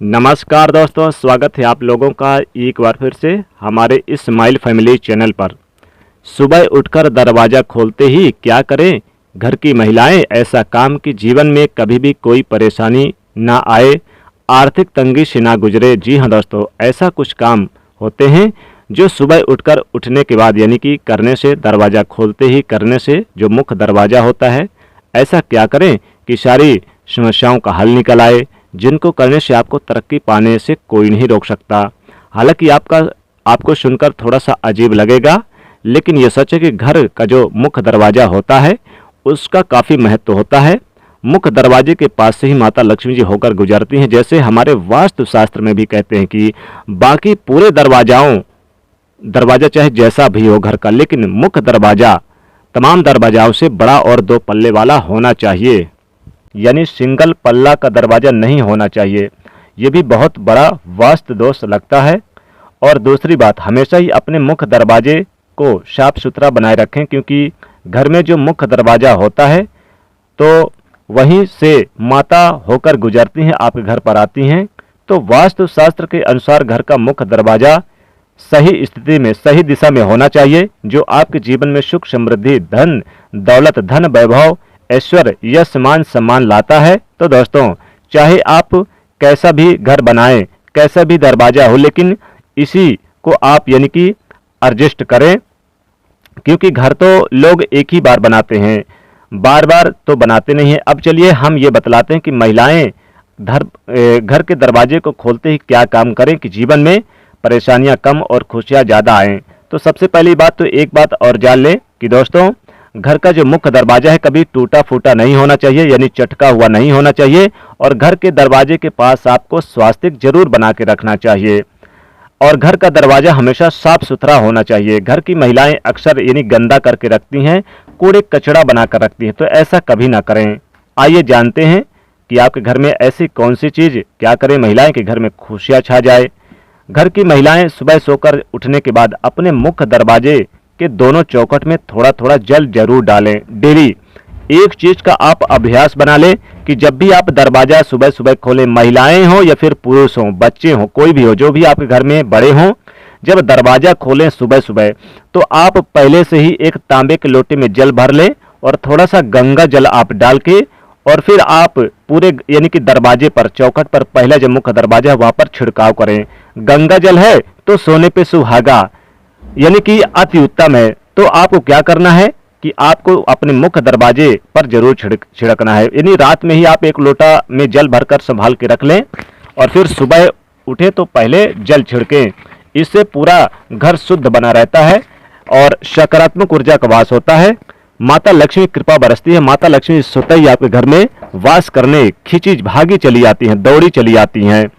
नमस्कार दोस्तों, स्वागत है आप लोगों का एक बार फिर से हमारे इस स्माइल फैमिली चैनल पर। सुबह उठकर दरवाज़ा खोलते ही क्या करें घर की महिलाएं ऐसा काम कि जीवन में कभी भी कोई परेशानी ना आए, आर्थिक तंगी से ना गुजरे। जी हाँ दोस्तों, ऐसा कुछ काम होते हैं जो सुबह उठने के बाद यानी कि करने से, दरवाज़ा खोलते ही करने से जो मुख्य दरवाज़ा होता है, ऐसा क्या करें कि सारी समस्याओं का हल निकल आए, जिनको करने से आपको तरक्की पाने से कोई नहीं रोक सकता। हालांकि आपको सुनकर थोड़ा सा अजीब लगेगा, लेकिन ये सच है कि घर का जो मुख्य दरवाज़ा होता है उसका काफ़ी महत्व होता है। मुख्य दरवाजे के पास से ही माता लक्ष्मी जी होकर गुजरती हैं। जैसे हमारे वास्तु शास्त्र में भी कहते हैं कि बाकी पूरे दरवाज़ा चाहे जैसा भी हो घर का, लेकिन मुख्य दरवाज़ा तमाम दरवाजाओं से बड़ा और 2 पल्ले वाला होना चाहिए, यानी सिंगल पल्ला का दरवाज़ा नहीं होना चाहिए। ये भी बहुत बड़ा वास्तु दोष लगता है। और दूसरी बात, हमेशा ही अपने मुख्य दरवाजे को साफ सुथरा बनाए रखें, क्योंकि घर में जो मुख्य दरवाज़ा होता है तो वहीं से माता होकर गुजरती हैं, आपके घर पर आती हैं। तो वास्तु शास्त्र के अनुसार घर का मुख्य दरवाज़ा सही स्थिति में, सही दिशा में होना चाहिए, जो आपके जीवन में सुख, समृद्धि, धन दौलत, धन वैभव, ऐश्वर्य, यश, मान सम्मान लाता है। तो दोस्तों, चाहे आप कैसा भी घर बनाएं, कैसा भी दरवाजा हो, लेकिन इसी को आप यानी कि एडजस्ट करें, क्योंकि घर तो लोग एक ही बार बनाते हैं, बार बार तो बनाते नहीं हैं। अब चलिए हम ये बतलाते हैं कि महिलाएं घर के दरवाजे को खोलते ही क्या काम करें कि जीवन में परेशानियां कम और खुशियां ज़्यादा आएँ। तो सबसे पहली बात तो एक बात और जान लें कि दोस्तों, घर का जो मुख्य दरवाजा है कभी टूटा फूटा नहीं होना चाहिए, यानी चटका हुआ नहीं होना चाहिए। और घर के दरवाजे के पास आपको स्वास्तिक जरूर बना के रखना चाहिए। और घर का दरवाजा हमेशा साफ सुथरा होना चाहिए। घर की महिलाएं अक्सर यानी गंदा करके रखती हैं, कूड़े कचड़ा बना कर रखती हैं, तो ऐसा कभी ना करें। आइए जानते हैं कि आपके घर में ऐसी कौन सी चीज़ क्या करें महिलाएं कि घर में खुशियाँ छा जाए। घर की महिलाएं सुबह सोकर उठने के बाद अपने मुख्य दरवाजे के दोनों चौखट में थोड़ा थोड़ा जल जरूर डालें। डेली एक चीज का आप अभ्यास बना लें कि जब भी आप दरवाजा सुबह सुबह खोलें, महिलाएं हो या फिर पुरुष हो, बच्चे हो, कोई भी हो, जो भी आपके घर में बड़े हों, जब दरवाजा खोलें सुबह सुबह तो आप पहले से ही एक तांबे के लोटे में जल भर लें और थोड़ा सा गंगा जल आप डाल के, और फिर आप पूरे यानी कि दरवाजे पर, चौखट पर, पहला जो मुख्य दरवाजा वहां पर छिड़काव करें। गंगा जल है तो सोने पे सुहागा, यानी कि अति उत्तम है। तो आपको क्या करना है कि आपको अपने मुख्य दरवाजे पर जरूर छिड़कना है, यानी रात में ही आप एक लोटा में जल भरकर संभाल के रख लें और फिर सुबह उठे तो पहले जल छिड़कें। इससे पूरा घर शुद्ध बना रहता है और सकारात्मक ऊर्जा का वास होता है। माता लक्ष्मी कृपा बरसती है। माता लक्ष्मी स्वतः ही आपके घर में वास करने खिंची भागी चली आती हैं, दौड़ी चली आती हैं।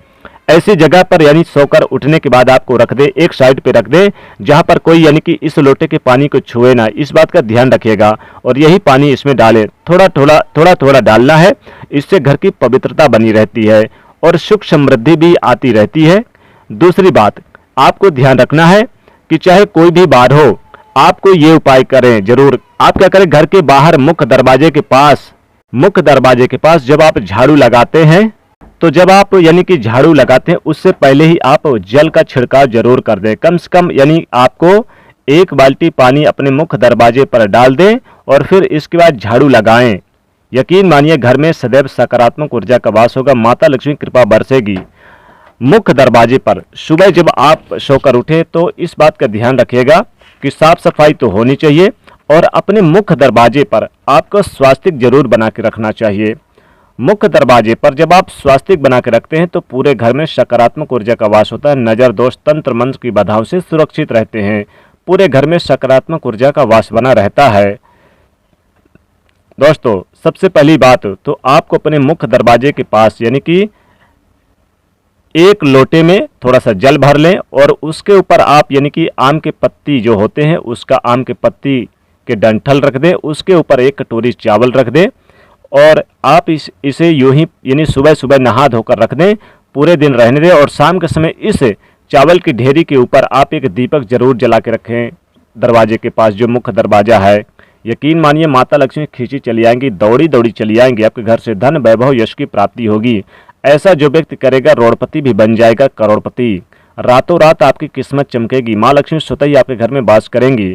ऐसी जगह पर यानी सोकर उठने के बाद आपको रख दे, एक साइड पे रख दे, जहां पर कोई यानी कि इस लोटे के पानी को छुए ना, इस बात का ध्यान रखिएगा। और यही पानी इसमें डालें, थोड़ा थोड़ा डालना है। इससे घर की पवित्रता बनी रहती है और सुख समृद्धि भी आती रहती है। दूसरी बात, आपको ध्यान रखना है कि चाहे कोई भी बार हो, आपको ये उपाय करें जरूर। आप क्या करें, घर के बाहर मुख्य दरवाजे के पास जब आप झाड़ू लगाते हैं, तो जब आप यानी कि झाड़ू लगाते हैं उससे पहले ही आप जल का छिड़काव जरूर कर दें। कम से कम यानी आपको 1 बाल्टी पानी अपने मुख्य दरवाजे पर डाल दें और फिर इसके बाद झाड़ू लगाएं। यकीन मानिए घर में सदैव सकारात्मक ऊर्जा का वास होगा, माता लक्ष्मी कृपा बरसेगी। मुख्य दरवाजे पर सुबह जब आप सोकर उठे तो इस बात का ध्यान रखिएगा कि साफ सफाई तो होनी चाहिए और अपने मुख्य दरवाजे पर आपको स्वास्तिक जरूर बना के रखना चाहिए। मुख्य दरवाजे पर जब आप स्वास्तिक बना के रखते हैं तो पूरे घर में सकारात्मक ऊर्जा का वास होता है। नजर दोष, तंत्र मंत्र की बाधाओं से सुरक्षित रहते हैं। पूरे घर में सकारात्मक ऊर्जा का वास बना रहता है। दोस्तों, सबसे पहली बात तो आपको अपने मुख्य दरवाजे के पास यानी कि एक लोटे में थोड़ा सा जल भर लें और उसके ऊपर आप यानी कि आम के पत्ती जो होते हैं उसका, आम के पत्ती के डंठल रख दें, उसके ऊपर 1 कटोरी चावल रख दें और आप इसे यूं ही यानी सुबह सुबह नहा धोकर रख दें, पूरे दिन रहने दें। और शाम के समय इस चावल की ढेरी के ऊपर आप एक दीपक जरूर जला के रखें दरवाजे के पास, जो मुख्य दरवाजा है। यकीन मानिए माता लक्ष्मी खींची चली आएंगी, दौड़ी दौड़ी चली आएंगी, आपके घर से धन वैभव यश की प्राप्ति होगी। ऐसा जो व्यक्ति करेगा रोडपति भी बन जाएगा करोड़पति। रातों रात आपकी किस्मत चमकेगी, माँ लक्ष्मी स्वतः ही आपके घर में वास करेंगी।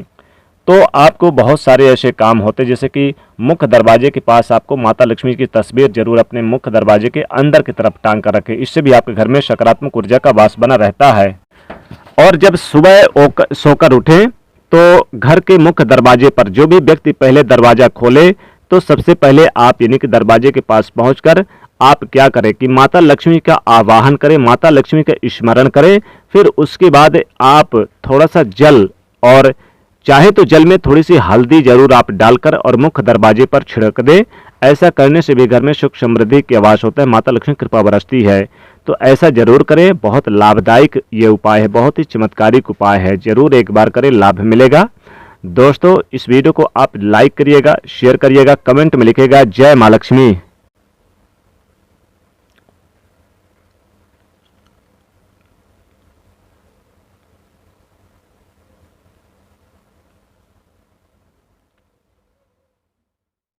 तो आपको बहुत सारे ऐसे काम होते, जैसे कि मुख्य दरवाजे के पास आपको माता लक्ष्मी की तस्वीर जरूर अपने मुख्य दरवाजे के अंदर की तरफ टांग कर रखें। इससे भी आपके घर में सकारात्मक ऊर्जा का वास बना रहता है। और जब सुबह सोकर उठें तो घर के मुख्य दरवाजे पर जो भी व्यक्ति पहले दरवाजा खोले, तो सबसे पहले आप यानी कि दरवाजे के पास पहुंचकर आप क्या करें कि माता लक्ष्मी का आवाहन करें, माता लक्ष्मी का स्मरण करें। फिर उसके बाद आप थोड़ा सा जल, और चाहे तो जल में थोड़ी सी हल्दी जरूर आप डालकर और मुख्य दरवाजे पर छिड़क दें। ऐसा करने से भी घर में सुख समृद्धि की आवास होता है, माता लक्ष्मी कृपा बरसती है। तो ऐसा जरूर करें, बहुत लाभदायक ये उपाय है, बहुत ही चमत्कारिक उपाय है। जरूर एक बार करें, लाभ मिलेगा। दोस्तों इस वीडियो को आप लाइक करिएगा, शेयर करिएगा, कमेंट में लिखिएगा जय माँ लक्ष्मी।